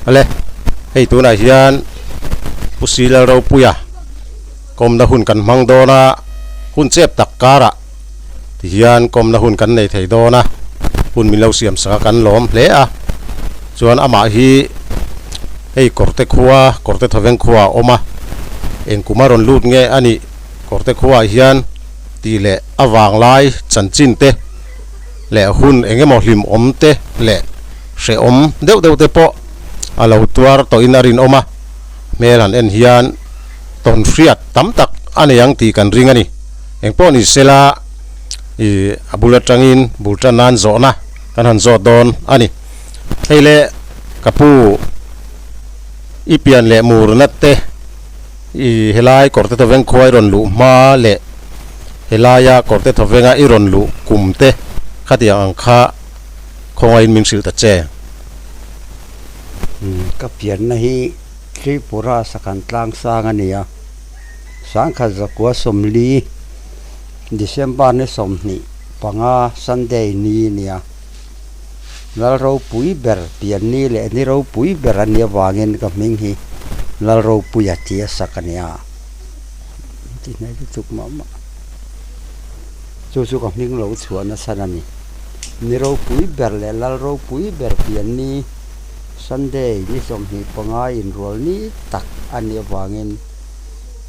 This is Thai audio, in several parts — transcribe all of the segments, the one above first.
อะไรเฮ้ยตัวไหนเฮียนผู้ศิลาเราปุยะกรมนะหุ่นกันมังโดนะหุ่นเจ็บตักการะที่เฮียนกรมนะหุ่นกันในไทยโดนะหุ่นมีเราเสียมสักกันล้อมเละส่วนอามาฮีเฮ้ยกอร์เตขัวกอร์เตทเวงขัวออกมาเอ็งกุมารอนลูดเงี้ยอันนี้กอร์เตขัวเฮียนตีเละอวางไล่จันจินเตะเละหุ่นเอ็งก็มอหิมอมเตะเละเสอมเดวเตปะอาเราตัวตัวอินารินออกมาเมลันเอ็นเฮียนตอนเฟียดตั้มตักอันนี้ยังตีกันริงอันนี้เอ็งป้อนี่เซลาบุลจังอินบุลจันนันโซนะกันหันโซดอนอันนี้ให้เละกับผู้อีเปียนเละมูรนัตเตเฮลายกอร์เตทเวงควายรอนลุมาเละเฮลายากอร์เตทเวงอีรอนลุกุมเตขัดยังอังคาคงไอ้มินสิลตัดเจก็เปลี่ยนนะฮีทริปุระสักันตลางสร้างอันนี้สังขารจักว่าสมลีดิเซมบาร์นี่สมนี่ปังอาซันเดย์นี้เนี่ยแล้วเราปุยเบอร์เปลี่ยนนี่แหละนี่เราปุยเบอร์อันนี้วางเงินกับมิงฮีแล้วเราปุยเจียสักเนี่ยที่ไหนที่ถูกมาจู่ๆกับมิงเราชวนนะสันนี่นี่เราปุยเบอร์เลยแล้วเราปุยเบอร์เปลี่ยนนี่ซันเดย์นี่สมนี่ปังอาอินรัวนี่ตักอันนี้วางเงิน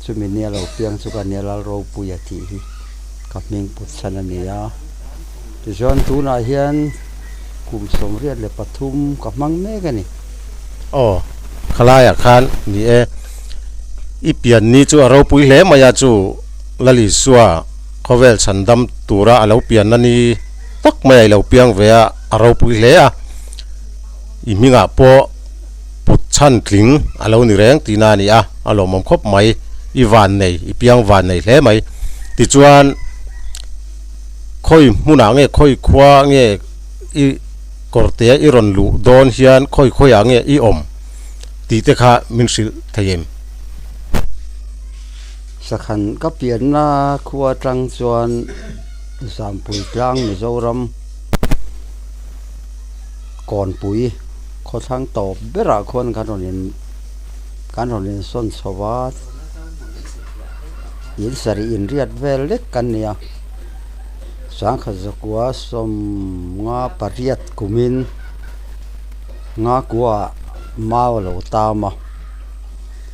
สุมิเนี่ยเราเพียงสุกันเนี่ยเราปุยทีกับมิงปุตสันนี่ที่ชวนตัวนาเฮียนกลุ่มสมเรียนเลยปทุมกับมังแม่กันนี่อ๋อขลายอาคารนี่อีเปียนนี่จู่เราปุยเล่มายาจู่ลลิสัวเขาเวลฉันดำตัวระเราเปียนนั่นนี่ตักไม่เราเปียงเวียเราปุยเล่อีมิงอ่ะพอปุดชันกลิงเรานี่แรงตีนานี่เรามั่งคบไหมอีวานในอีเปียงวานในเล่ไหมติจวนค่อยมุนาเงี้ยค่อยคว้าเงี้ยอีกอร์เตอีรอนลูโดนเฮียนค่อยอย่างเงี้ยอีอมตีเตค่ะมินสิลทะเยมสักขันก็เปลี่ยนนะครัวจังจวนสามปุ๋ยกลางมิโซรัมก่อนปุ๋ยขอทางตอบเบระคนการเรียนส้นสวัสดิ์ยินสรีอินเรียดเวลเล็กกันเนี่ยสังขจักว่าสมงาปริยัตกุมินงากัวมาเหล่าตามมา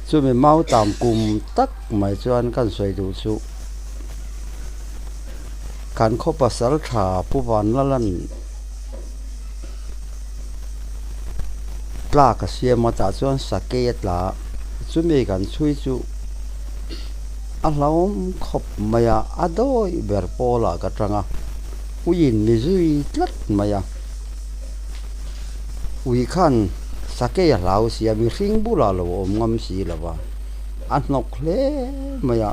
ช่วยมีเมาตามกลุ่มตักไม่ชวนกันสวยดูสุการคบประสานขาผู้วันละนกล้ากระเสียมาจากชวนสักเกตละช่วยมีกันช่วยจุเราขบมายาอดอยเบอร์โปลากระจังอุยินมิจุยลัดมายาอุยขันสักเกยเราเสียมีริงบุลาโลอมงมสีละวะอันนกเล่มายา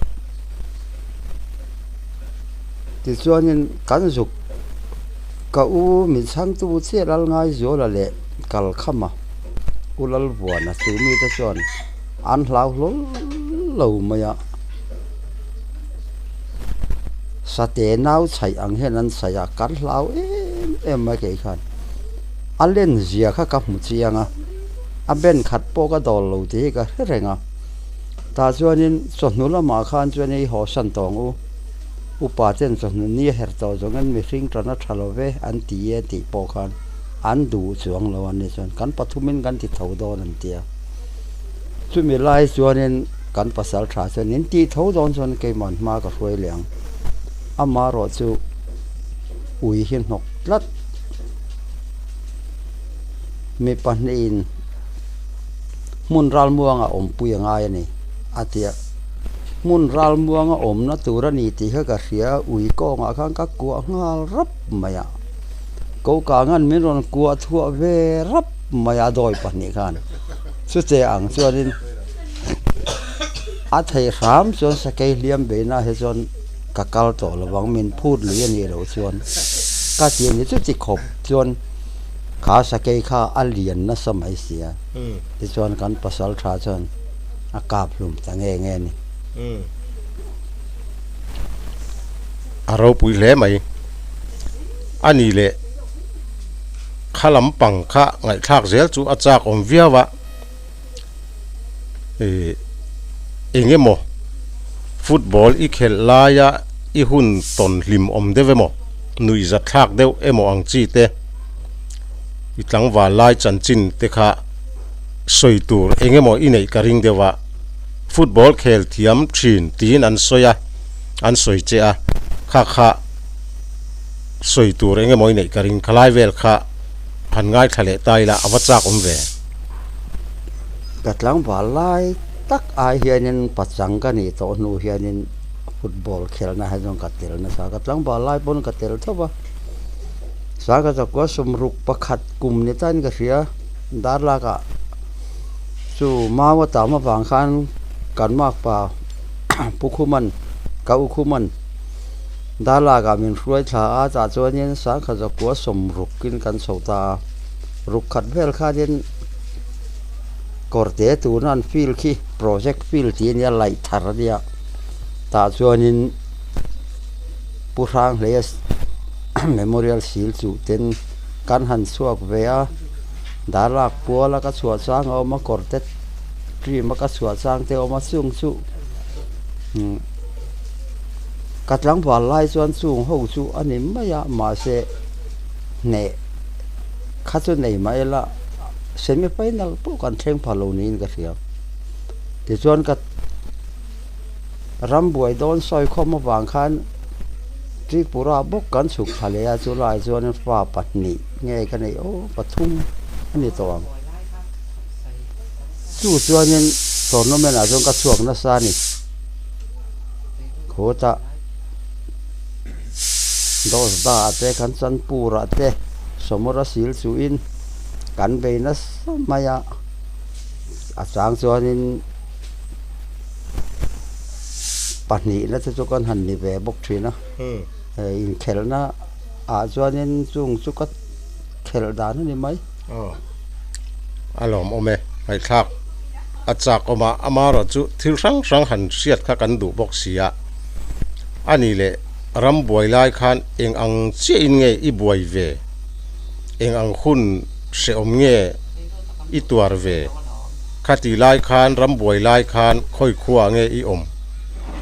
ที่ส่วนนี้กันสุกก็มีช่างตู้เสียลง่ายโจละเละกัลขมาอุลลบัวนะสูมีแต่ส่วนอันเราล้มายาสเตน่าวใช้อังเฮนันใช้กันเหลาไม่เกี่ยกันอันเล่นเสียข้ากับมุจียงอันเป็นขัดโปกดอลลูที่ก็เร่งตาส่วนนี้ส่วนนู้นละมาขันส่วนนี้หัวสันตองอุปาเจนส่วนนี้เฮร์ตจงเงินมีสิ่งตระหนักทะเลเวอันตีโปกันอันดูส่วนละวันนี้ส่วนกันปัทุมินกันที่เท่าดอนันเตียส่วนมีลายส่วนนี้กันภาษาชาส่วนนี้ที่เท่าดอนส่วนเกี่ยมันมากกับรวยเหลียงอามารอจูอุยหินหกลัดมีปัญหามุนรัลมัวงอมปุยง่ายนี่อาเตียมุนรัลมัวงอมนัตุรณีที่เขากระเสียอุยก็งาข้างกักกัวงารับมายากูกางันไม่รอนกัวทั่วเวรับมายาโดยปัญหากันสุดเจียงส่วนนี้อาเทียรามส่วนสเกลเลียมเบน่าเฮส่วนกักลตัวระวังมินพูดหรือยังนี่เราส่วนกาเทียนนี่สุดที่ขบส่วนขาสเกย์ขาอัลเลียนนั่นสมัยเสียที่ส่วนกันภาษาชาส่วนอากาศลุ่มต่างเงี้ยนี่เราปุยเล่ไหม อันนี้แหละขลำปังขะไงทักเซลจูอาจากอมเวียวะเองเงโมฟุตบอลอีเขลลายะอีหุ่นตนลิมอมเดเวโมนุยจัดทักเดวเอโมอังจีเตอีหลังว่าลายจันจินเตคะสวยตัวเองเงโมอีในกระริงเดวะฟุตบอลเขลเทียมชินตีนอันสวยอันสวยเจ้าข้าสวยตัวเองเงโมอีในกระริงคลายเวลข้าพันง่ายทะเลตายละอวจากอมเวกัดหลังว่าลายตักอาเฮียนินปัจจังกันนี่โตนูเฮียนินฟุตบอลเขลนะให้จงกัดเตลนะสากัดหลังว่าลายบนกัดเตลเท่าว่าสากัดจะก็สมรุกประคัดกลุ่มนี่ตั้งก็เสียดาราก็สู่มาว่าตามมาบางคันกันมากป่า ปุคุมันกับอุคุมันดาราก็มีช่วยชาอาจารย์จวนยันสากัดจะก็สมรุกกินกันสุตารุกขัดเวลคาเดนกอร์เตตูนันฟิลคีโปรเจกต์ฟิลที่นี่ไล่ทาร์เดียตาจวนินผู้ร่างเลส เมมโมเรียลซีลจูเต็นการหันสวกเวียดาราปัวแล้วก็สวดสร้างเอามากอร์เตทรีมาก็สวดสร้างเตเอามาสูงสูกัดหลังผ่านไล่ส่วนสูงหูสูอันนี้ไม่ยามาเสเนข้าส่วนไหนไม่ละเส้นไม่ไปนั่งพวกกันเชิงพาโลนี้ก็เสียแต่ส่วนกัดรำบวยโดนซอยข้อมาบางคันที่ปุระบกกันสุขทะเลจุลายส่วนฟ้าปัตนีไงกันนี่โอ้ปทุมอันนี้ตัวสู้ส่วนนี้ตอนนั้นมันอาจจะกระชวกนัสานี่โคตะโดสตาเตกันสันปูระเตสมรสิลสุอินกันไปนัสมายาอาจารย์ส่วนนี้ปัจจุบันนั้นจะกันหันนิเวศบกทีนะอินเขลนะอาจจะนี่จุงสุกัดเขลดานนี่ไหมอารมณ์โอเมไอ้ทักอาจากออกมาอามาเราจุที่สังหันเสียดข้ากันดูบกเสียอันนี้แหละรำบวยลายคันเองอังเจียนเงยอีบวยเวเองอังคุณเสียอมเงยอีตัวเวข้าตีลายคันรำบวยลายคันค่อยขัวเงยอีอม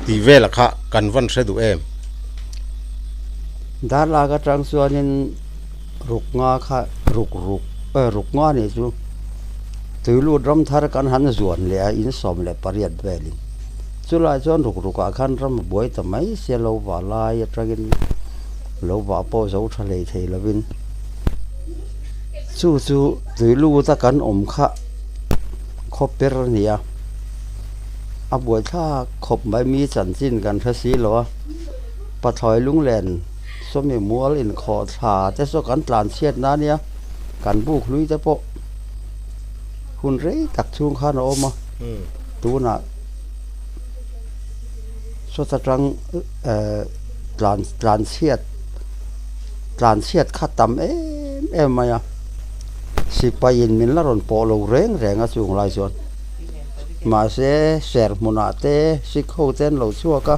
ตีเวละค่ะกันวันเสดูเอ็มดาราก็จังส่วนนี้รุกงาค่ะรุกงานี่จูถือลูดรำทารกันหันส่วนเลยอินสอมเลยปริยัดเวลินจุลายส่วนรุกอาคันรำบวยทำไมเสียโลวาลายจังกินโลวาโปโซทะเลเทลวินสู้ถือลูตะกันอมค่ะคบเปรเนียอับวยถ้าขบใบมีสันสิ้นกันพระศีหรอปะถอยลุงแหลนสมัยมัวลินขอขาแต่สกันตลานเชียดนะเนี่ยกันบุกลุยแต่ปะคุณเรยตักช่วงข้านอมาตูน่ะสดจังตลานเชียดขัดตำเอ็มมา呀สิไปยินมินละรอนโปโลเร่งอ่ะสูงหลายส่วนมาเสเสรมุนาเตสิเขาเต้นเหล่าชั่วก็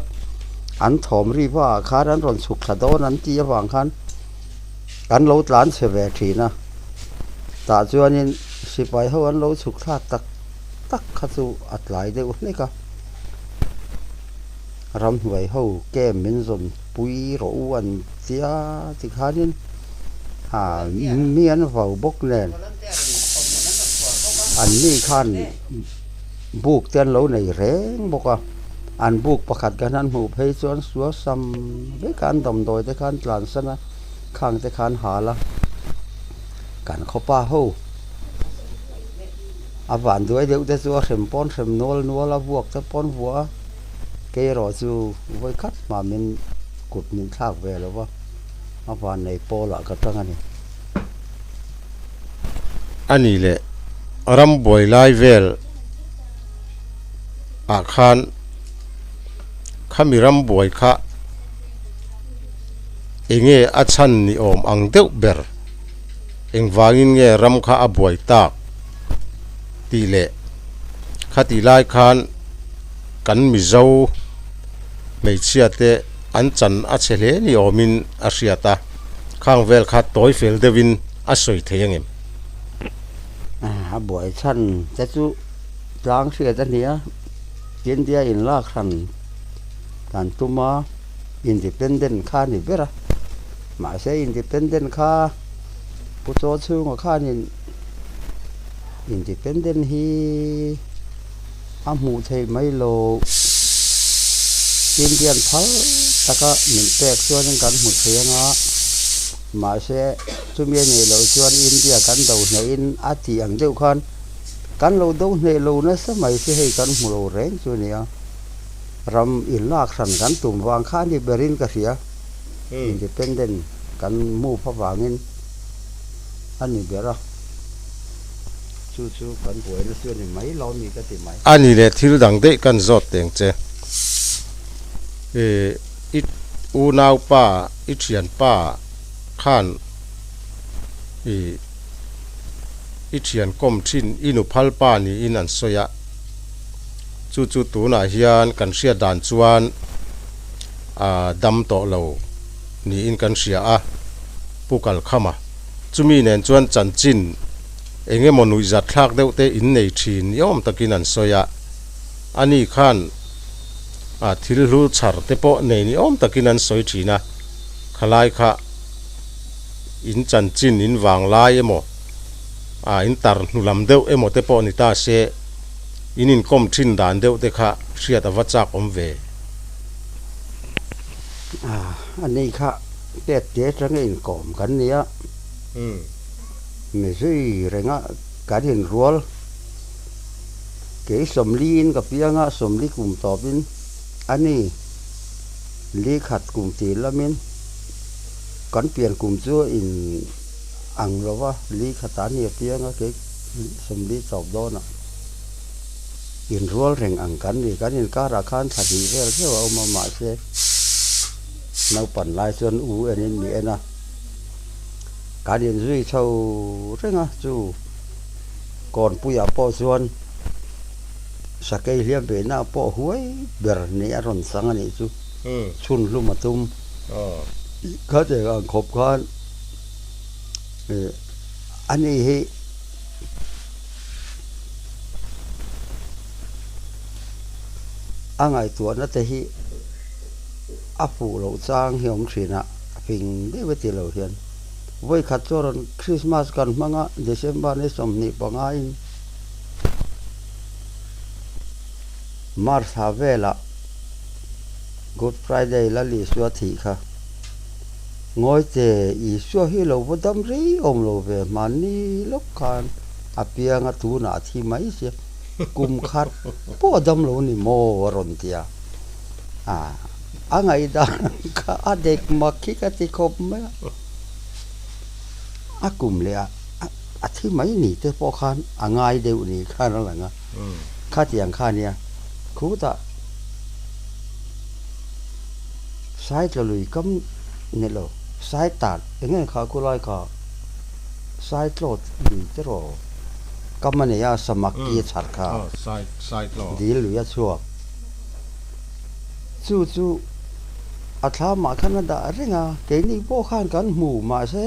อันถมรีว่าคาดันรอนสุขสะโดนั้นที่จะวางคันกันเหล่าหลานเสวทีนะแต่ส่วนนี้สิไปเขาอันเหล่าสุขท่าตักขัดสูอัดไหลเดียวนี่ก็รำหวยเขาแก้มินสมปุยโรวันเสียสิขานี่เมียนเฝ้าบกแน่นอันนี้คันบุกเต้นเหล่าในแรงบอกว่าอันบุกประคัดกันนั้นหูเพยส่วนสัวซ้ำด้วยการดำโดยแต่การตลานสนะข้างแต่การหาละการเข้าป่าหูอาบานด้วยเดี๋ยวแต่สัวเข็มป้อนเข็มนัวละบวกแต่ป้อนหัวเกยรอจูไว้คัดมามันกุดมันทากแวแล้วว่าอาบานในโปละก็ตั้งอันนี้อันนี้แหละรำบวยลายเวลอาคารข้ามีรำบวยข้าเองอาชันนิอมอังเดวเบอร์เองวางินรำข้าบวยตากตีเละข้าตีลายคานกันมิเจ้าไม่เชื่อเตอันจันอาเชเลนิอมินอาเซียตา ข้างเวลคัดตัวเฟลเดวินอสวยเทียงเอ็ม บ่อยชั้นจะจุล้างเสียแต่เนี้ยกินเดียอินลากขันการตุมาอินดิเพนเดนค่านี่เบระมาเสียอินดิเพนเดนค่าผู้โจชื่อว่าค่านี่อินดิเพนเดนฮีอามูเทไม่โลกินเดียนพัลตะก็เหมือนแตกส่วนกันหมดเสียงอ่ะมาเสียจุเมียนี่เราชวนอินเดียกันดูในอินอาทิอย่างเดียวกันกันเราดูในเราเนี่ยสมัยที่ให้กันหัวเราแรงส่วนเนี้ยรำอินลากสันกันตุ่มวางข้านี่เบรินก็เสียอินดิเพนเดนกันมู่พระวางินอันนี้เบระสู้ๆกันป่วยแล้วส่วนนี้ไหมเรามีก็ติดไหมอันนี้เลยที่ดังเด็กกันจอดเตียงเจอิอูนาวป้าอิเชียนป้าข้านอิเชียนก้มชินอินุพัลป้านี่อินันสยะจู่ๆตัวน่ะเฮียนกันเสียด่านจวนดำโตเรานี่อินกันเสียผู้กัลเข้ามาจุมีเนี่ยจวนจันจินเองมนุษย์จัดทักเดวเตอินในชีนยอมตะกินันสยะอันนี้ข้านทิลรูชาร์เตปในนี่ยอมตะกินันสวยจีนะขลายค่ะอินจันจินอินวางลายโมอินตาร์นุลำเดวโมเตปนิตาเซอินินก้มชินด่านเดวเตค่ะเสียตะวัจักเวอันนี้ค่ะเด็ดเด็ดเรื่องก่อมกันเนี้ยไม่ใช่เรื่องการเห็นรัวเกี่ยสมลีนกับเพียงสมลีกลุ่มตอบินอันนี้ลีขัดกลุ่มตีละมินกันเปลี่ยนกลุ่มชั่วอินอังเราว่าลีขัดตานี่เพียงเกี่ยสมลีตอบโดนอินรัวเร่งอังกันนี่กันอินการาคานถัดดีเรื่องที่ว่าเอามาเสียเราปั่นลายส่วนอันนี้มีนะการเรียนรู้เท่าเรื่องจู่ก่อนผู้ใหญ่ปอส่วนสักเลี้ยงเป็นหน้าปอหวยเบอร์นี้อารมณ์สังนี่จู่ชุนลุ่มมาตุ้มเขาจะขบกันอันนี้ให้อันไงตัวนั่นแต่ที่อาปูเราสร้างเฮียงศิลป์พิงได้ไว้ที่เราเห็นไว้ขัดจรคริสต์มาสกันมังเดซเมบาร์ในสมนิปังไงมาร์ทาเวล่ากูดไฟเดย์ละลิสวัสดีค่ะงอยเจอีสัวฮิโลวดำรีอมโลเวมันนี่ลูกขันอาเปียงตูนาที่ไม่เสียกุมขัดพวดำโลนี่โมรอนเตียอันไงด่างก็เด็กมาคิดกันที่คบไหมกลุ่มเลยที่ไม่หนีแต่พอคันไงเดี๋ยวนี้ข้านั่นแหละนะข้าที่อย่างข้าเนี่ยคูตาสายจะลุยก็เนี่ยหรอสายตัดอย่างเงี้ยข้ากูไล่ข้าสายโตดดีจะรอก็มันเนี่ยสมัครเกียรติชัดข้าสายโตดดีหรือยังชัวจู่อาถามาขนาดอะไรเงี้ยเกนี่พวกข้านกันหมู่มาใช่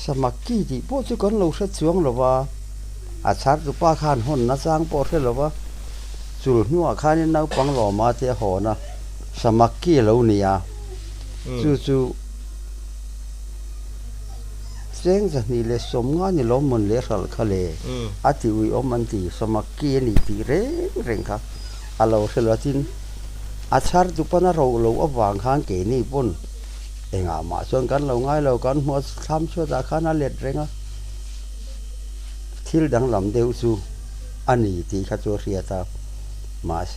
สมัครกี่ที่พวกจุกันเราเสียช่วงหรือว่าอาชาร์ตุป้าข้านหุ่นน่าสร้างปอดหรือว่าจุลนัวข้านี่นักปังหล่อมาเที่ยวหอนะสมัครกี่เราเนี่ยจู่เสียงจากนี่เลยสมงานนี่ล้มมันเลี้ยสัลคาเลอาทิวิอมันตีสมัครกี่นี่ตีเร่งครับเราเสียละทินอาชาร์ตุป้าน่าเราเอาวางข้างเกนี่ปุ่นเองมาส่วนกันเราง่ายเรากันหัวทำช่วยตาข้าน่าเล็ดเร่งที่ดังลำเดียวสู่อันนี้ที่ข้าตัวเสียตามาเส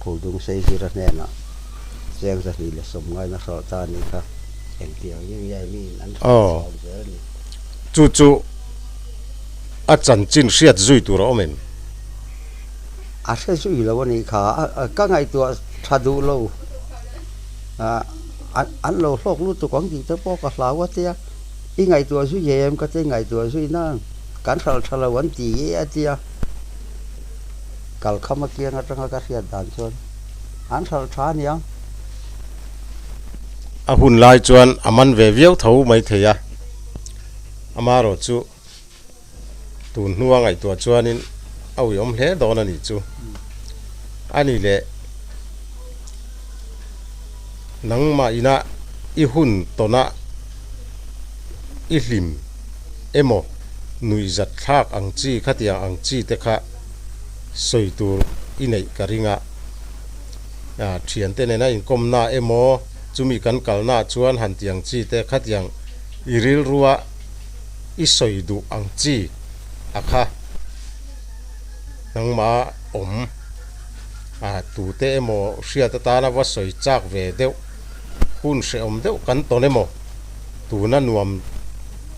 ผู้ดุงเสียสิระเนน่ะเสียงจะนี่เลยสมง่ายนักสาวตานี่ครับเอ็งเดียวยิ่งใหญ่มีนั้นสอนเจอนี่จู่อาจารย์จินเสียจุยตัวเราเองอาเสียจุยแล้ววันนี้ข้าก็ไงตัวชาดูเราอันเราโลกรู้ตัวของจริงแต่พอก็ลาวเตียอีไงตัวสุยเยี่ยมก็จะไงตัวสุยนั่งการสารวันตีเตียกัลขมาเกียงอัตราการเสียด่านชนอันสารชาเนี่ย a hun lai chuan aman ve viau tho mai theya amaro chu tun hnuang ai to chuanin au yom hle don ani chu ani le nangma ina I hun tona I hlim emo nui zat thak ang chi khatiang ang chi te kha soitur inei karinga thian te nena in komna emo chumi kan kalna chuan han tiang chi te khatiang iril ruwa I soidu ang chi akha nangma om tu te emo hria ta na wa soi chak ve deuh hun se om deuh kan ton emo tu na nuam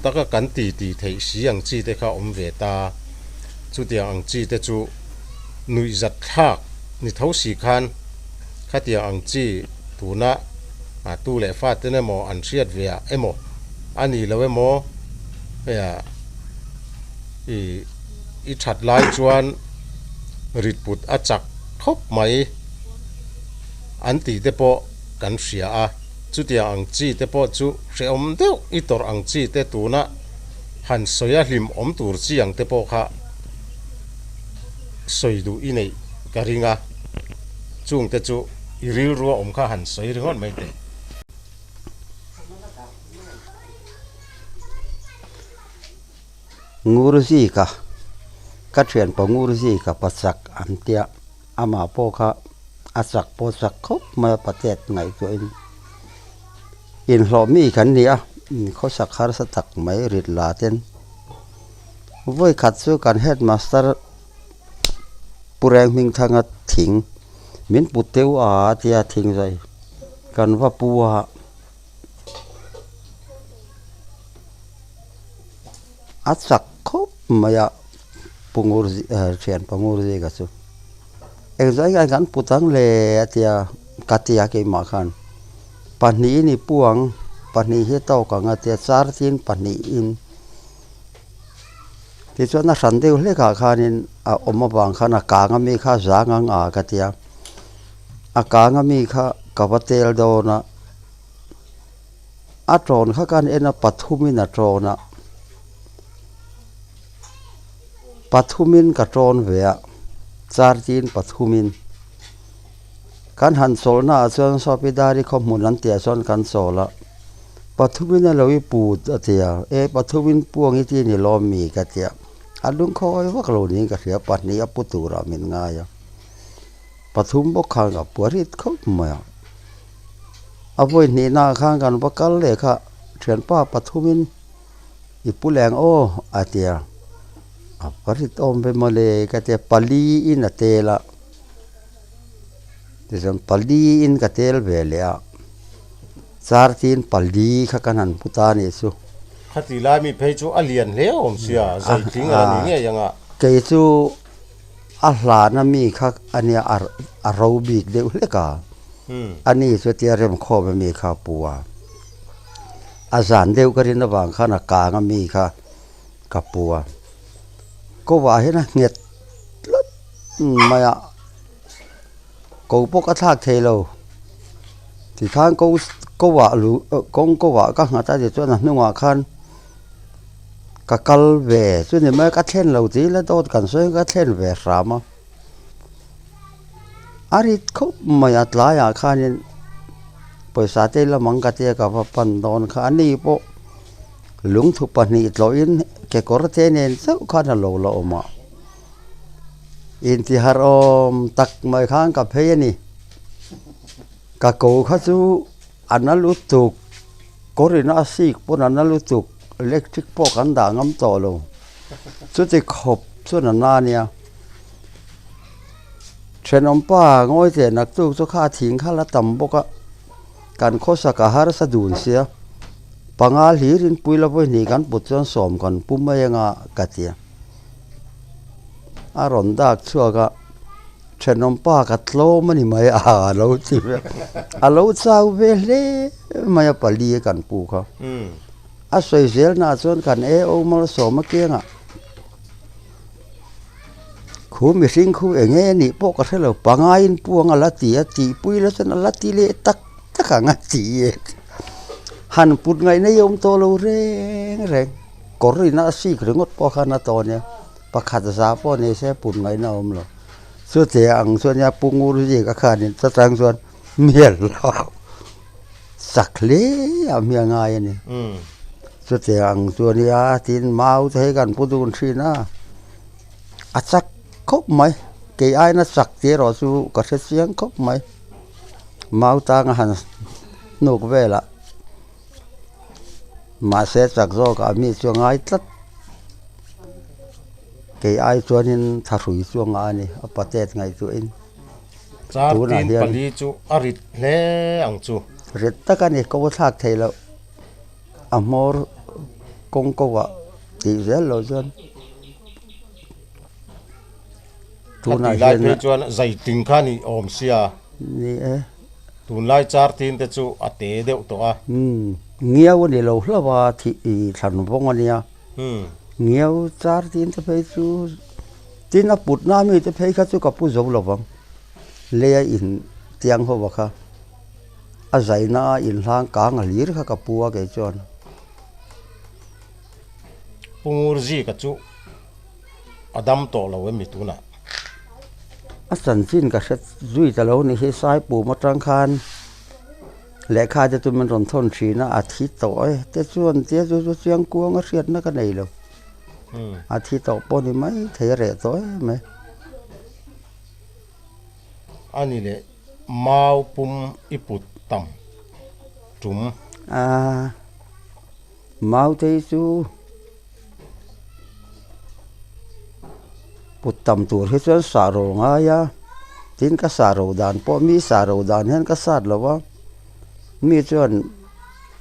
taka kan ti thei si ang chi te kha om ve ta chu tiang ang chi te chu nui zat thak ni tho si khan khatia ang chi tu na tu le fa te ne mo an hriat ve emo ani lo emo ya I that lai chuan rit put a chak khop mai an ti te po kan hria a chu tia ang chi te po chu hre om deuh I tor ang chi te tu na han soya hlim om tur chi ang te po kha soidu I nei karinga chung te chu iril ruwa om kha han soi ringon mai te ngurzi ka thian pa ngurzi ka pasak antia ama po kha asak po sak khop ma patet ngai to in hlo mi kan nia kho sak har sa tak mai rit la ten voi khat chu kan headmaster pureng ming thanga thing min puteu a tia thing zai kan wa puwa asak khop maya pungurzi thian pangurzi ka chu exai ga kan putang le atia katia ke ma khan pani ni puang pani he to ka nga te char tin pani in ti chona sandeu le ka khanin a oma bang khana ka nga mi kha zanga nga katia a ka nga mi kha kabatel do na a tron kha kan ena pathumin a trona pathumin ka tron ve char tin pathumin kan han solna chuan sopidari khomun an tia son kan sola pathumin a loi put atia e pathumin puang I ti ni lomi ka tia alung khoi wak lo ni ka hria patni a putura min nga ya pathum bo khang a purit khop ma avoi ni na khang kan bakal le kha thian pa pathumin I puleng o atia a parit om be male ka te pali in atela tisam pali in katel vele a char tin pali kha kanan putani chu khati lai mi phei chu alian hle om sia zai ting ani nge yanga ke chu a hla na mi kha ania a ro bik de hle ka ani chu tia rem kho be mi kha puwa a zan deu ka rin wang kha na ka nga mi kha ka puwa ko wa he na nget maya ko po ka thak thelo thì khang cô vợ lũ con cô vợ các người ta thì cho là nước ngoài khăn cả cal về cho nên mấy cái thiên lâu tí là tôi cần số cái thiên về sao mà ari khóc mà at lại à khăn nên bây giờ đây là mong cái gì cả và phần đòn khăn đi bộ lúng thuộc phần này lỗi cái cổ thế nên rất khăn là lộ mà in thì harom tak mấy khang cà phê này cả cổ khá chú anh nó lút tục có gì nó xịt bốn anh nó lút tục electric po kan da ngam to lo chu ti khop chu na na nia chen om pa ngoi te nak tu chu kha thing kha la tam boka kan kho sa ka har sa dun sia pangal hi rin puila voi ni kan put chon som kan pum mai nga katia a ron dak chua ga chen om pa ka tlo mani mai a lo ti a lo chau ve le mai pali kan pu kha a soi zel na chon kan e o mal so ma kenga khu mi sing khu enge ni po ka thelo pangain puanga la ti pui la chen la ti le tak taka nga ti หันปุดไงนิยมโตโลเรงเรงกอรินาซีกรงดปอขานาตอนเนี่ยประคัดสาปอเนี่ยแซ่ปุดไงนาอมหรอส่วนเสียงส่วนยาปุงูรุจิกขานี่สตรังส่วนเมียลาวสักเลยเมียง่ายนี่ส่วนเสียงส่วนยาทินเมาเทกันปุดุนชีนะอาสักคบไหมเกยไอ้น่ะสักเจรอสูก็เสียงคบไหมเมาตางหันนุกเวละมาเสจักโซก็มีช่วงไอ้ตัดเกยไอ้ส่วนนี้ถ้ารุ่ยช่วงไอ้นี่ประเทศไงตัวเองจาตินปลีจูอริดเล่อังจูเร็ดตะกันนี่ก็ว่าทักไทยแล้วอมอร์กงก็ว่าตีเร็วเลยจนทุนไล่ไปจวนใจติงขานี่อมเสียนี่ทุนไล่จาตินแต่จูอเตเดวตัวเงี้ยวนี่เราเรียกว่าที่สันวงเนี่ยเงี้ยวจาตินจะไปจูตินอปุตน้ามีจะไปข้าจูกับผู้จบหรอวังเลี้ยอินเตียงเขาบอกค่ะอาศัยน่าอินทางกลางหลีร์ข้ากับปัวแกจวนปุงรจีกับจูอดัมโตเราเวมิตุนะอาสันสินกับเสดจุยแต่เราในเฮสายปูมาจังคานและข้าจะตุมันรอนทนชีนะอาทิตย์ต่อยแต่ส่วนเจ้าจุเสียงกวงก็เสียดนักกันไหนเลยอาทิตย์ต่อปนี่ไหมเทเรต่อยไหมอันนี้เลยมาปุ่มอิปุตตัมจุมมาเทจูปุตตัมตัวที่ส่วนสารงายาทินก็สารงดานพอมีสารงดานเห็นก็สัตว์แล้วว่ามีส่วน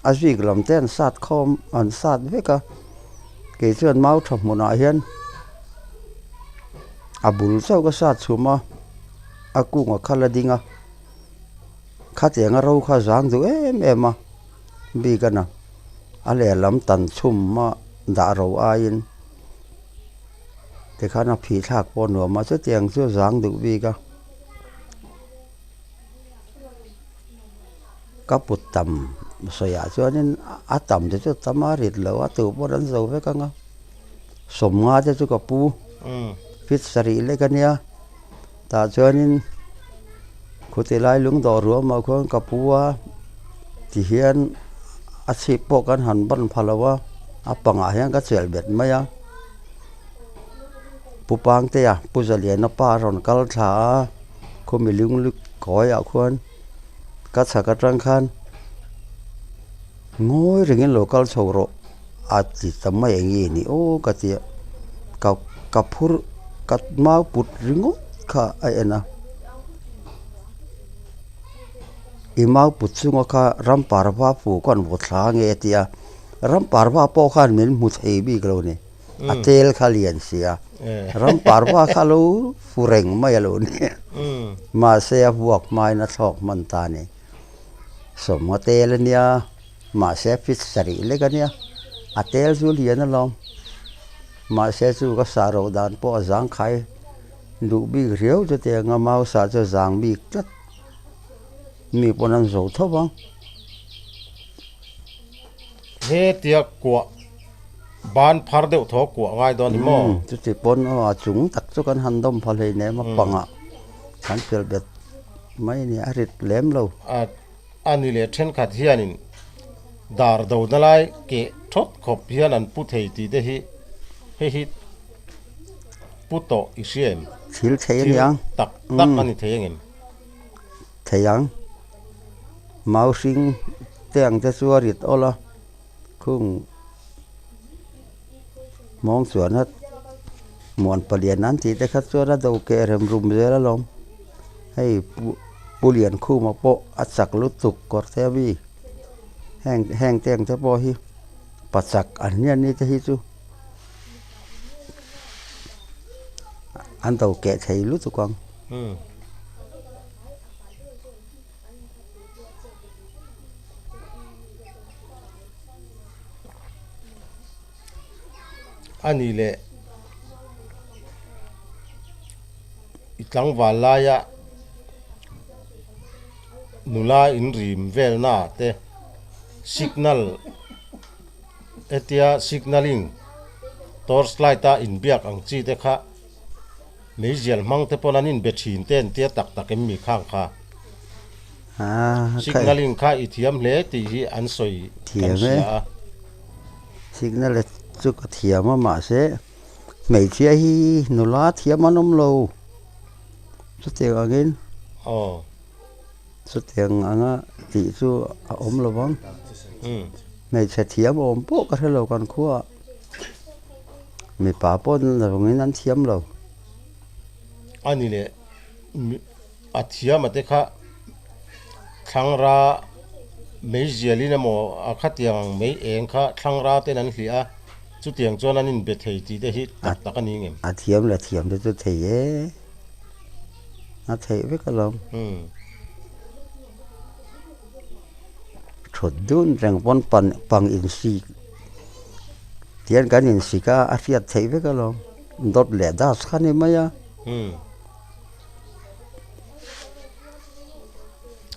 อาชีพลำเต้นสัตว์คอมอันสัตว์เวก็เกี่ยส่วนมาทำมุนาเห็นอาบุลเจ้าก็สัตว์ชัวมาอากูงข้าละดิงะข้าเตียงเราข้าจางดูมาบีกันนะอะไรลำตันชุ่มมาด่าเราอายินแต่ข้านับผีทักปนหัวมาเตียงเสื้อจางดูบีกันก็ปุตตัมสยามส่วนนี้อาตัมจะจุดตมาริดแล้วว่าตัวพวกนั้นจะไปกันก็สมงาจะจุดกับปูฟิตสรีเลยกันเนี่ยแต่ส่วนนี้คุติไลลุงต่อรัวมาคนกับปูว่าที่เห็นอาชีพพวกกันหันบันพลว่าอาปังอาเฮียงก็เสียเบ็ดไหมอ่ะปูปังเตียปูจะเลียนป้ารอนกัลชาคุมีลุงลึกก้อยอ่ะคนกัดสักจังคันงอยเรื่องโลกาลโซโรอาจิตทำไมอย่างนี้นี่โอ้กัดเตียกับพูดกัดมาปุดริงก์ข้าไอ้นะอีมาปุดซุงข้ารำปาร์บาฟูก่อนบทลางเอติยารำปาร์บาปอขันเหมือนมุดเฮบีกเราเนี่ยอเทลขาเลียนเสียรำปาร์บาขาลูฟูเร่งไม่รู้เนี่ยมาเสียบวกไม้นัทอกมันตาเนี่ยสมเตลเนี่ยมาเสียฟิสรีเลยกันเนี่ยอเทลจูเลียนนั่นลองมาเสียจูก็สารดานปอจางไข่ดูบีเรียวจะเตียงมาสาจะจางบีกัดมีปนันโจทบังเฮตียกัวบ้านพาร์เดวทอกัวง่ายตอนนี้มั้งจุดที่ปนว่าจุงตักจุกันหันดมพอเลยเนี่ยมาปังอ่ะฉันเปลี่ยนแบบไม่เนี่ยอริดเล็มเราอันนี้เลยเช่นขัดเฮียนินดาร์ดาวนั่นไงเกะทดขบเฮียนันพุทธิตีเดฮิพุทโตอิเชียมทิลเทียนยังตักอันนี้เทียงเทียงมาสิงเตียงจะสวริดอ๋อละคุ้งมองสวนนัดมวนเปลี่ยนนั้นที่ได้คัดสวนนัดดูเกเรมรุมเจริญลมให้ปูเลียนคู่มาโปะอัดสักลุตุกกอดเทวีแห้งเตียงจะพอฮิปัดสักอันนี้นี่จะฮิจูอันเต่าแกะใช้ลุตุกวังอันนี้เลยอีกหลังวันลายะนุลาอินริมเวลนาเต signal etia signaling torchlight ta in biak ang chi te kha meizial mang te ponanin bethin ten te tak tak em mi khang kha signaling kha ithiam hle ti hi an soi kan sia signal chu ka thiam ma se mei chia hi nula thiam anom lo chu te again chu te anga ti chu om lo bang mei che thiam om po ka helo kan khuwa mi pa pon la ngin an thiam lo ani le a thiam ate kha thangra meizialina mo a khatiang mei eng kha thangra ten an hlia chu tiang chon anin be thei ti te hi tak tak ani ngem a thiam la thiam te chu thei e a thei ve ka lom thot dun reng pon pang in si tian kan in si ka a riat thei ve ka lom dot le das khani maya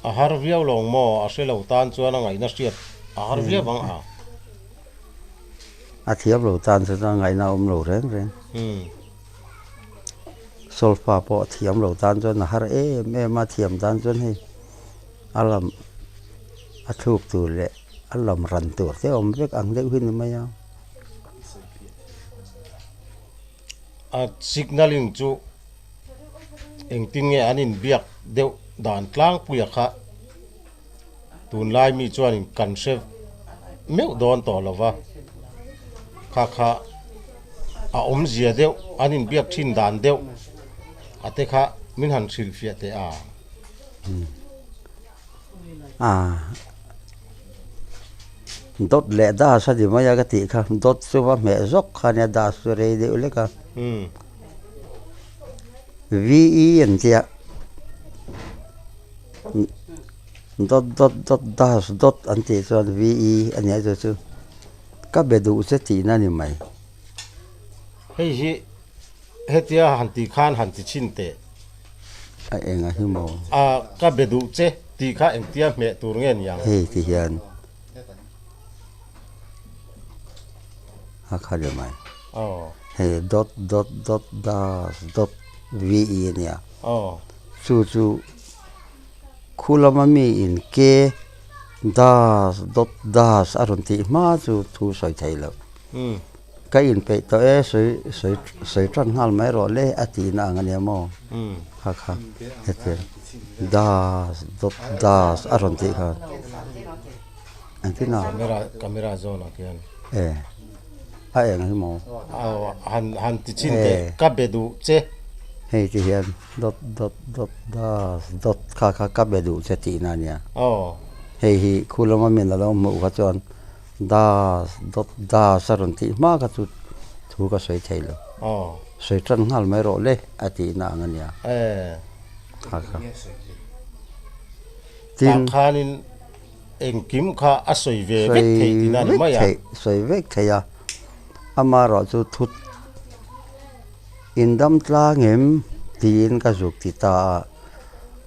a har viau long mo a se lo tan chuan angai na siat a har via bang a thiam lo tan chu ngai na om lo reng solfa po thiam lo tan chu na har e ma thiam tan chu hi alam a thuk tu le alam ran tu te om vek ang de hin maya a signaling chu engtin nge anin biak deuh dan tlang puya kha tun lai mi chuan in kan se meu don to lova kha kha a om zia deuh anin biak thin dan deuh ate kha min han sil fia te dot le da sa di maya ka ti kha dot chu wa me zok kha ne da su re de le ka ve en tia dot das dot an ti chuan ve ania chu ka be du se ti na ni mai hei hi hetia han ti khan han ti chin te a enga hi mo a ka be du che ti kha eng tia me tur ngen yang hei ti hian a kha le mai hei dot das dot ve nia chu khulama mi in ke das aron ti ma chu thu soi thei lo ka in pe to e soi tran hal mai ro le ati na ngania mo kha hete das aron ti kha antina camera zone akian a eng hi mo han ti chin te ka be du che hei ti hian dot kha ka be du che ti na nia hei hi khulama min la lo mu ka chon da saron ti ma ka chu thu ka soi thei lo soi tran hal mai ro le ati na ngania kha tin khanin eng kim kha a soi ve vek thei ti na ni ma ya soi vek thei ya ama ro chu thut indam tla ngem tin ka zuk ti ta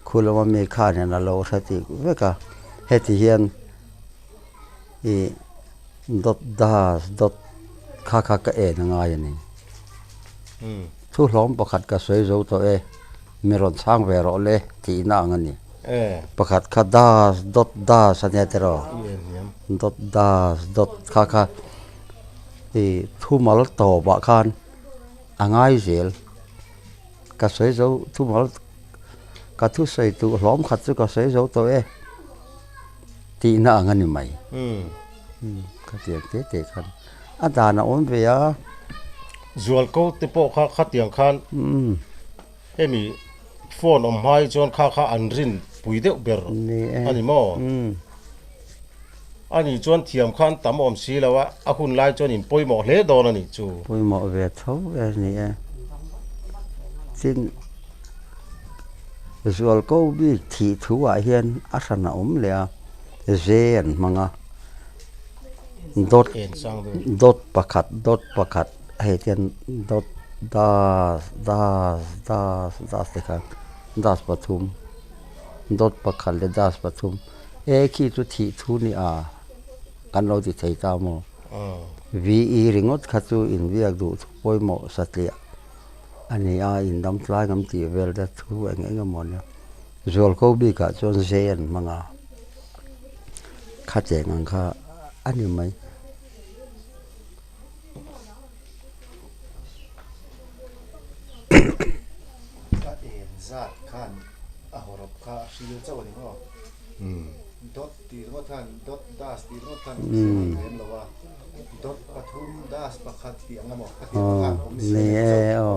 khulama me kha ne na lo thati veka heti hian e dot kha ka e na nga yani thu hlom pakhat ka soi zo to e meron chang ve ro le ti na ngani pakhat kha das ania te ro dot kha e thu mal to ba khan angai zel ka soi zo thu mal ka thu soi tu hlom khat chu ka soi zo to e ti na ngani mai ka te khan ada na on ve ya zual ko te po kha khatiang khan emi phone om hai chon kha an rin pui deuh ber ani mo ani chon thiam khan tam om si lawa a hun lai chon in poimo hle don ani chu poimo ve tho ni e tin zual ko bi thi thu wa hian a sana le a zen manga dot pakhat hei tian dot das te kha das pathum dot pakhat le das pathum e khi chu thi thu ni a kan lo ti thei ta mo vi ringot khatu in viak du poi mo satlia ani a in dam tlai ngam ti vel da thu eng eng mo ne zol ko bi ka chon zen manga kha che ngang kha ani mai zat khan a horop kha shil chawani ho dot ti ro than dot das ti ro than em lawa dot pathum das pakhat ti angamo ne o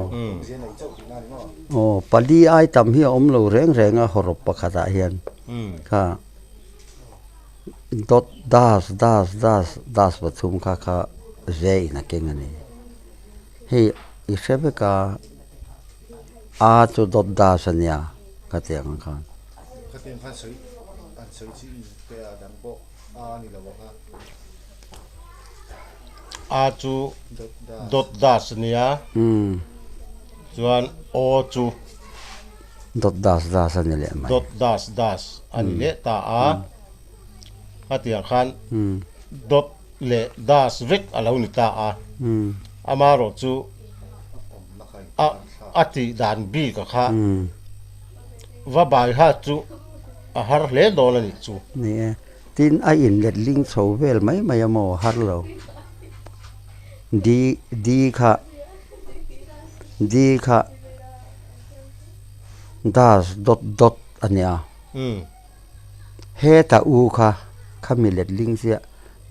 zen ai chau na ni ho pali ai tam hi om lo reng reng a horop pakhata hian kha dot das pathum kha zai na kengani hei isebeka a chu dot das ania ka tiang khan khaten khan soi an soi chi pe adam bo a ni lawa ha a chu dot da dot das nia chuan o chu dot das ani le mai dot das ani le ta a hatiang khan dot le das vek alo ni ta a amaro chu na khai a ati dan bi ka kha va bai ha chu a har hle do la ni chu ni tin a in let ling chho vel mai mai mo har lo di kha das dot ania he ta u kha mi let ling sia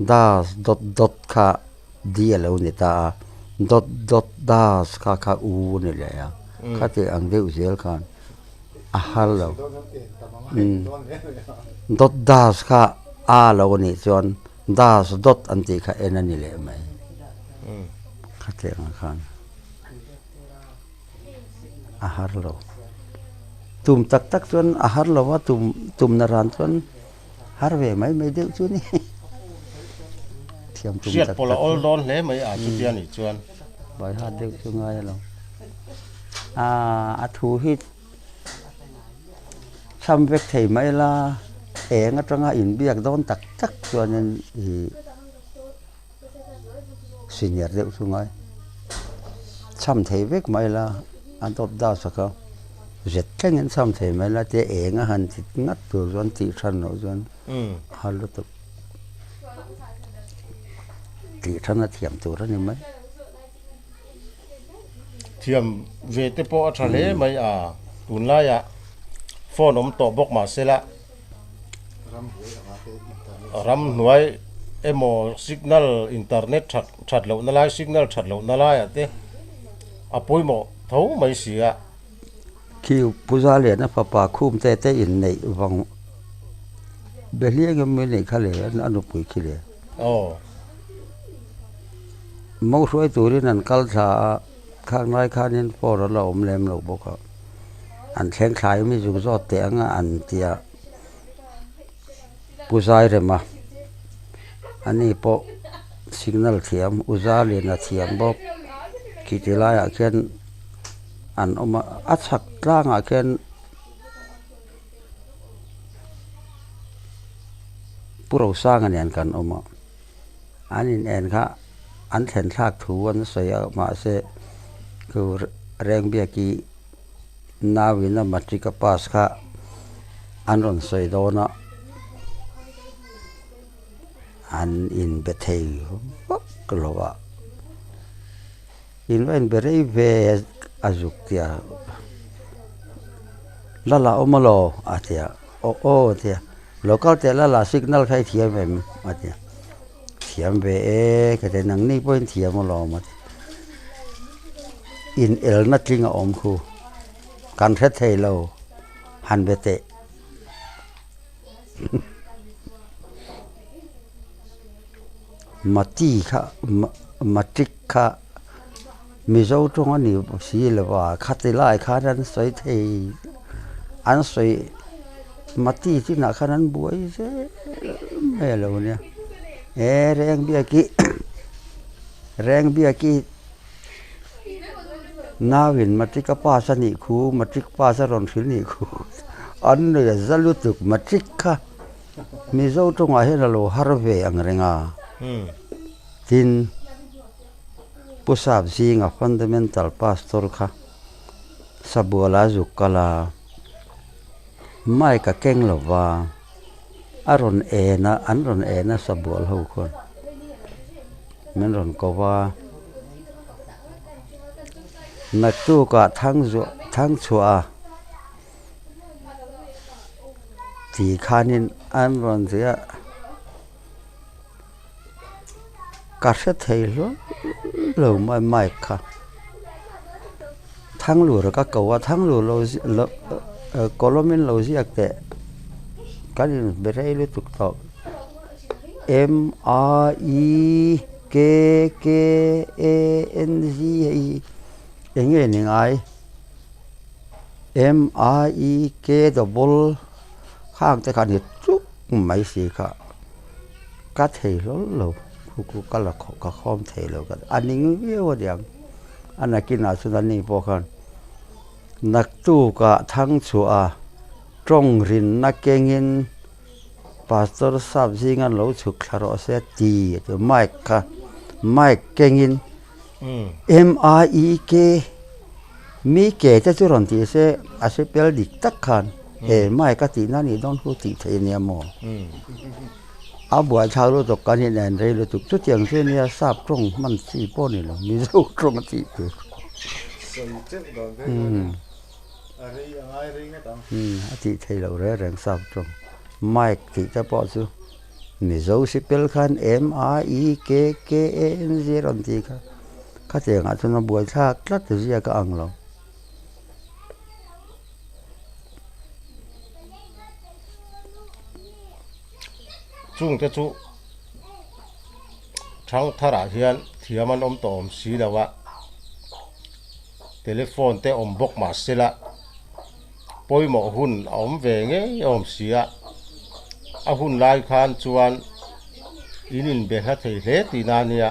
das dot kha di alo ni ta dot das kha u ni le ya kha te ang deu zel khan a har lo dot das kha a lo ni chon das dot an ti kha en ani le mai kha te ang khan a har lo tum tak chon a har lo wa tum na ran chon har ve mai deu chu ni thiam tum siat tak pola ol don hle mai a chu tia ni chuan bai ha deu chu ngai lo a thu hi sam vek thei mai la eng atanga in biak don tak chuan in hi senior deu chu ngai sam thei vek mai la an top da saka jet keng in sam thei mai la te eng a han ti ngat tu zon ti than no zon hal tu ti than a thiam tu ra ni mai thiam ve te po a thale mai a tun la ya phone om to bok ma sela ram hoi anga pe internet ram hnuai emo signal internet that lo na lai signal that lo na lai ate apoi mo tho mai sia kiu puza le na papa khum te in nei wang belia ge me nei khale an anu pui khile oh mo roi turin an kal tha khang nai khanin por lo om lem lo boka an thleng khai mi zu zo te anga an tia puzai re ma ani po signal thiam uza le na thiam bok kitila ya khen an oma achak tlanga khen puro sang an kan oma anin en kha an thlen thak thu an soya ma se ku reng bia ki nawina matrika pass kha an ron soi dona an in bethei klowa in ven berei ve azuk tia lala omalo atia o tia local te lala signal khai thiam em atia thiam ve e ka te nang ni point thiam lo ma in el na tlinga om khu kan the thei lo han bete mati kha matric kha mizo tong ani si le wa khatilai kha ran soi thei an soi mati ti na khanan buai se me lo ne e reng bia ki nawin matric pa sa ni khu matric pa sa ron thil ni khu an le zalutuk matric kha mizo tong a he lo har ve ang renga tin pusap zinga fundamental pastor kha sabula zukala mai ka keng lova aron ena anron ena sabul ho khon men ron ko wa na tu ka thang chua ti khanin anron zia ka se thei lo mai kha thang lu ra ka ka wa thang lu lo kolomin lo ziak te kan berei lu tuk to MIEKKANG enge ning ai MIEK double khang te kan hit chuk mai si kha ka thei lo ku ka la ka khom thei lo ka aning ye wa diam anakina sunani po khan nak tu ka thang chua trong rin na kengin pastor sab zingan lo chuk tharo se ti to mic kengin MIEK mi ke te chu ron ti se ase pel dik tak khan mai ka ti na ni don hu ti the ne mo a bua chau lo to kan hin an re lo tuk chu tiang se ne sap trong man si po ni lo mi zo trong ti pe ti thei lo re reng sap trong mai ti ta po chu mi zo si pel khan MIEKKANG ron ti kha ka te nga chu na bua cha tlat ti zia ka ang lo chung te chu thang thara hian thiaman om tom si lawa telephone te om bok ma sela poimo hun om ve nge om sia a hun lai khan chuan inin be ha thei hle ti na nia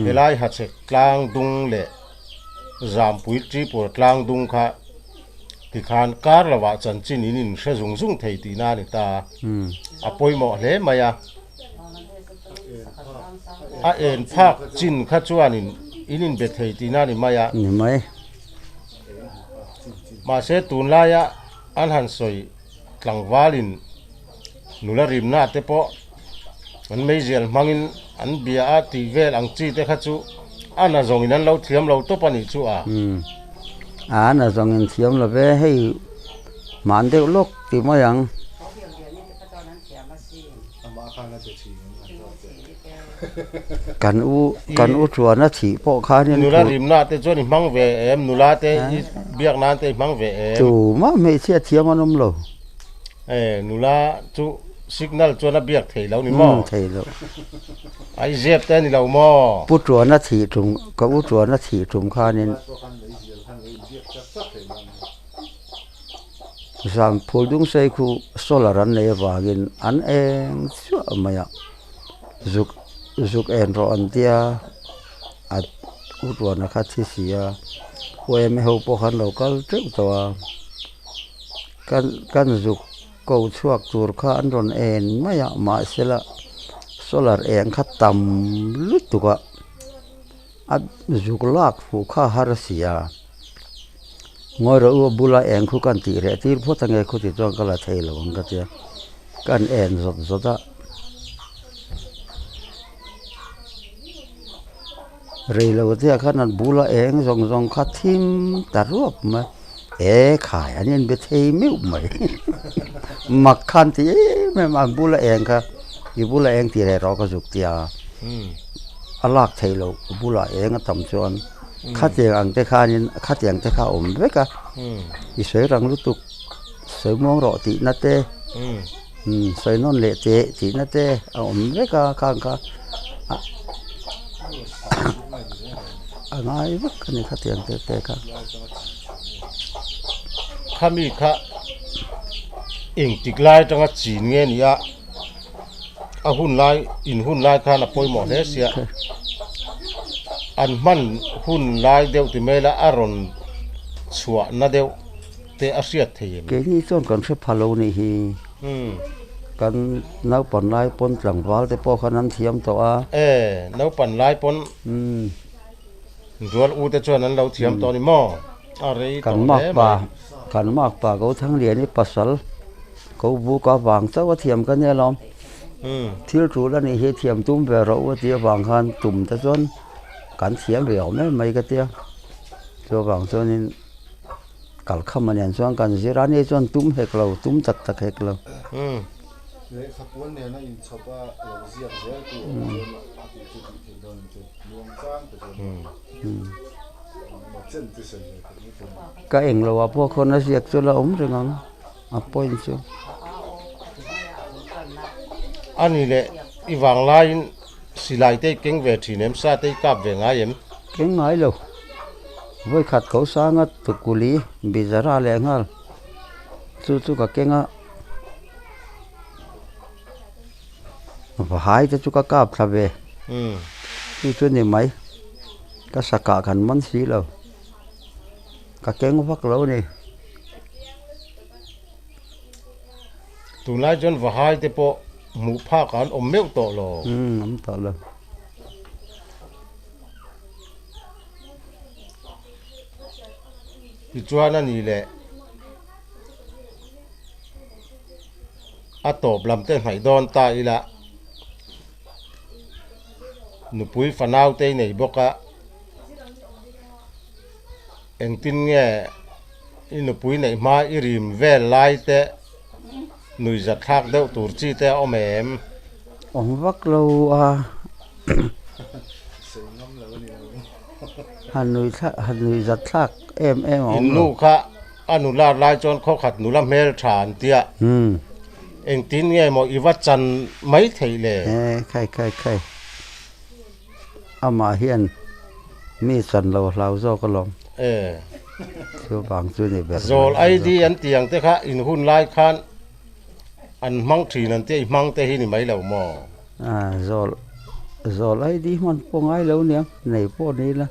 belai ha che tlang dung le zam pui tri por tlang dung kha ti khan kar lawa chan chin inin hre zung thei ti na ni ta a poimo hle maya a en phak chin kha chuanin inin be thei ti na ni maya ni mai ma se tun la ya an han soi tlangwalin nula rimna te po an meizel mangin an bia a ti vel ang chi te kha chu ana zongin an lo thiam lo to pani chu a na zongin thiam lo ve hei man deu lok ti mo yang kan u chua na thi po kha ni nula rimna te choni mang ve em nula te biak nan te mang ve em tu ma me sia thiam anom lo nula chu signal chona biak thei lo ni mo thei lo ai zep te ni lo mo pu chua na thi thum ka u chua na thi thum kha ni sam phul dung sei khu solar an le wagin an eng chu maya zuk en ro an tia at utwa na kha thi sia we me ho po khan local trip to kan zuk ko chuak tur kha an ron en maya ma sela solar eng kha tam lutuka at zuk lak fu kha har sia ngoi ro bula eng khu kan ti re tir pho tangai khu ti chong kala thei lo ang ka tia kan en zota rei lo tia khanan bula eng zong kha thim tarup ma khai anin be thei meu mai mak khan ti me man bula eng kha i bula eng ti re ro ka juk tia alak thei lo bula eng tam chuan kha tiang ang te khanin kha tiang te kha om veka i soi rang lu tuk soi mong ro ti na te soi non le te ti na te om veka kha angai vak ni kha tiang te kha khami kha eng tiklai tanga chin nge nia a hun lai kha na poimo he sia an man hun lai deu ti mela aron chua na deu te asiat thei ke ni chon kan se phalo ni hi กันนักปนไล่ปนจังหวาแต่พอขนาดเทียมตัว nấuปั่นlái pon รัวอูแต่ชวนนั้นเราเทียมตอนนี้หม้ออะไร กันมากป่ากันมากป่าเขาทั้งเรียนนี่ปัสสาวะเขาบูกวางเจ้าเทียมกันเนี่ยล้อมที่รู้แล้วนี่เทียมตุ้มไปเราว่าเทียมวางคันตุ่มแต่ส่วนกันเทียมเหลียวไม่ก็เทียมส่วนวางส่วนนี้กัลข้ามันยันส่วนกันสิร้านนี้ส่วนตุ้มเฮกเราตุ้มตักเฮกเรา เลยขบวนเนี่ยนะอินชอบว่าเราเสียงเยอะตัวอาทิตย์ที่โดนจุดรวมจ้างไปจนหมดเส้นที่เส้นเลยนี่เป็น ก็เองเราว่าพวกคนนั้นเสียจุดละเรื่องนั้นปอยน์ชัว อันนี้แหละอีวางลายสิลายเต้เก่งเวทีเนมซาเต้กับเวงไงเอ็ม เก่งไงเราไว้ขัดเขาสร้างตุกุลีบิจาระแรงฮะสู้ๆกับเก่งหายจะจุกกาบทำเวสู้ๆนี่ไหมก็สกัดกันมันสีเราก็เก่งพักเรานี่ ตุนายจนว่าหายเตปอหมูผ้ากันอมเมวโตโล น้ำต่อเลย อีจวนนั่นนี่แหละอาตบลำเต้นไหดอนตายละหนูปุ้ยฟันเอาเต้ไหนบอกะเอ็งตินเงี้ยอีหนูปุ้ยไหนมาอีริมเวลไลเตะหนุ่ยจัดทักเดาตูร์จีเตะเอาแหมม พักเราเสียงน้ำแล้วนี่ หันหนุ่ยจัดทักเอ็ม อินลูกค่ะอนุลาลายจนเขาขัดหนูละเมลฐานเตียเอ็งตินเงี้ยหมออีวัดจันไม่ไทยเลย ใครเอามาเฮียนมีสันเราโซก็ลองช่วยบางช่วยนี่แบบ โซลไอดีอันเตียงเตะค่ะอินหุ่นลายคันอันมังทีนั่นเตะมังเตะหินี่ไม่เหล่าหมอโซลไอ้ดีมันพวกไอ้แล้วเนี่ยในพวกนี้ละ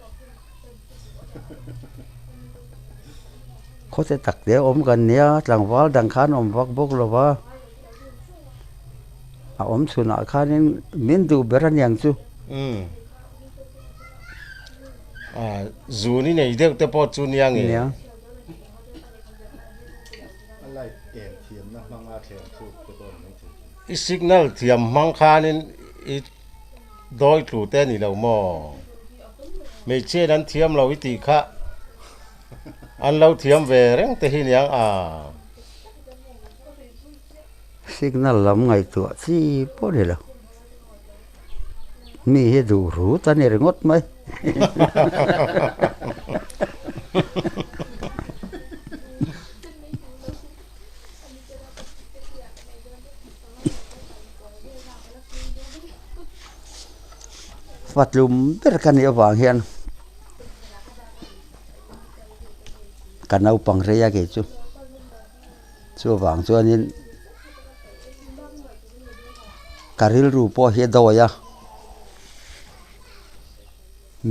เขาจะตักเดี๋ยวอมกันเนี่ยจังหวะดังขันอมวักบกหรือว่าอมสุนัขขันนี่มินดูเบรันยังจูจูนี่เนี่ยเด็กเตะปอจูนี่ยังไงอะไรเอ็นเทียมนะมังอาเทียมถูกไปก่อนไม่ถูกอีสิกนัลเทียมมังคานี่อีดอยถูเต้นี่เราหมอไม่เช่นั้นเทียมเราวิธีค่ะอันเราเทียมเวรังเตะหินยังสิกนัลลำไงตัวที่พอดีแล้วมีให้ดูรู้ตอนนี้งดไหมฟัดลุมเปิดกันอยู่บางเฮียนกันเอาปังเรียกจูชัวบางชัวนี้การิลรูปอเฮดอยา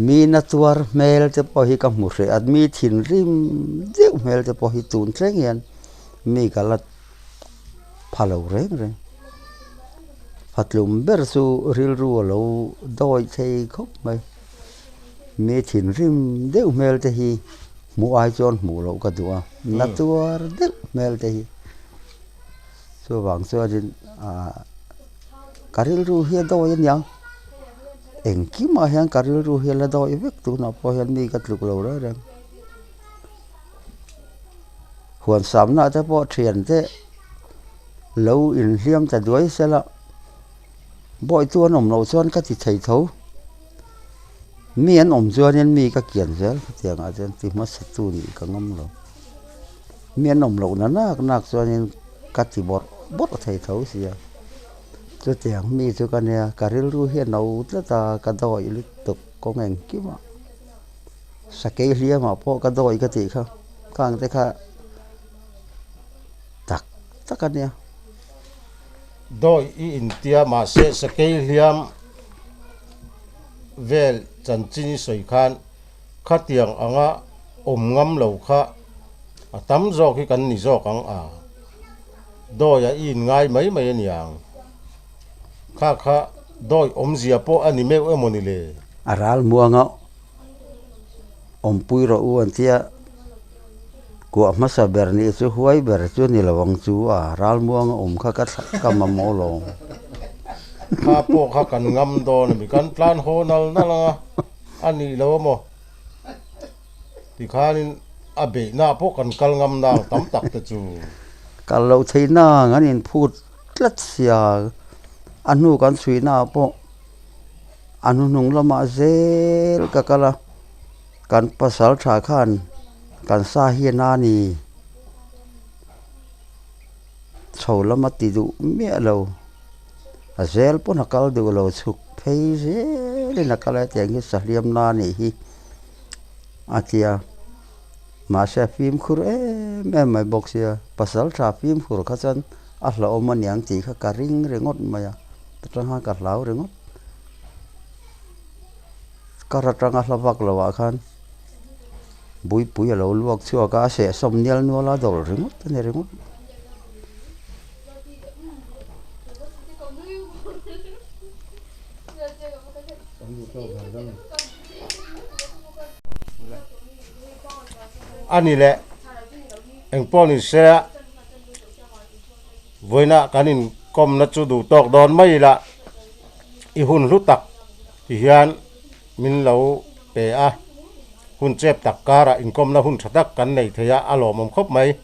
มีนัตัวเมลจะพอให้กับหมู่เรือมีถิ่นริมเดียวเมลจะพอให้ตูนเทงเงินมีกัลพาลูเร่งเลยพัดลมเบอร์สูริลรัวเราดอยใช้ครบไหมมีถิ่นริมเดียวเมลจะให้หมู่ไอจอนหมู่เราก็ตัวนัตัวเดียวเมลจะให้ส่วนบางส่วนการิลรูเฮียดอยยังเอ็งคิดมาเห็นการิลรูเฮียละดอยเวกตัวนับพอเห็นมีกัดลุกเราแล้วยังหัวสามน่าจะพอเทียนเต้เราอินเลียมจะด้วยเสละบ่อยตัวหนุ่มเราชวนก็ติดใจเขามีอันอมชวนยันมีก็เกี่ยนเสียเตียงอาจจะติมัสตูนี่ก็งมเรามีอันอมเรานั่นนักชวนยันก็ติบดใจเขาเสียตัวเตียงมีตัวกันเนี่ยการิลรูเฮียนเราแล้วตากระดอยลิตกก็เองคิดว่าสเกลเลียมาพอกระดอยก็ติเขาข้างแต่ค่ะตักกันเนี่ยโดยอินเดียมาเสสเกลเลียมเวลจันจินสวยคันขัดยังอ่างอมงำเหล่าค่ะตั้มจอกให้กันนี่จอกอัง đôi à in ngay mấy mấy anh yang khá đôi ôm gì po anh em em muốn đi lệ aral muanga pui ro uan tia ko masa berni chu huai ber chu ni lawang chu aral muanga kha ka mamolo khá po khá cần ngâm đo này bị cần plan hồ nal na anh đi lâu mo thì khá nên bị na po cần cal ngâm na tắm tắc tự chu kalau China nganin phut tlat sia anu kan suina po anu nung lama zel kakala kan pasal tha khan kan sa hiana ni chho lama ti du me lo azel po nakal du lo chuk phei zel nakala teng hi sahliam na ni hi atia masa film khur mai boxia pasal tha film khur khasan ahla oman yang ti kha karing rengot maya tanga ka lau rengot karatanga hlawak lawa khan bui lo luak chu ka se somnial nola dol rengot ne rengot anh lệ anh poni xe với nạ cái nín com nó chú đủ tọt đòn mấy là i hun lút tắc thì hiện mình lâu bé hun chép tắc cả ra in com nó hun chặt tắc cái này thì alo mồm khóc mấy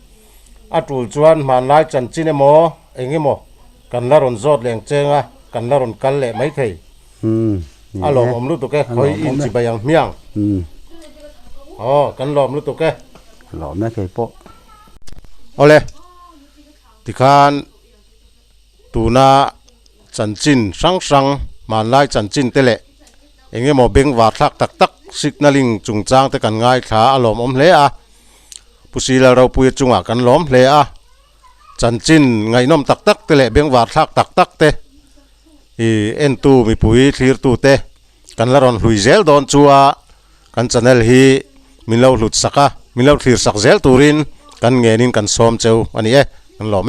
trụ chuan mà lại chân chín em mò anh em mò cần là ròn giọt liền chơi cần là ròn cắn lệ mấy thầy alo mồm lút tụi cái khơi in chỉ bay miang cần lòm lút tụi cái lo me ke po ole thì khan tuna chân chín sang mà lại chân chín thế lệ anh em mò beng và thắc tắc signaling chung chang te kan ngai tha alom le pusila ro pui chunga kan lom le chân chín ngai nom tak te le beng và thak tak te i en tu mi pui thlir tu te kan la ron hlui zel don chua kan channel hi min lo hlut saka min lo thlir sak zel turin kan ngenin kan som cheu ani kan lom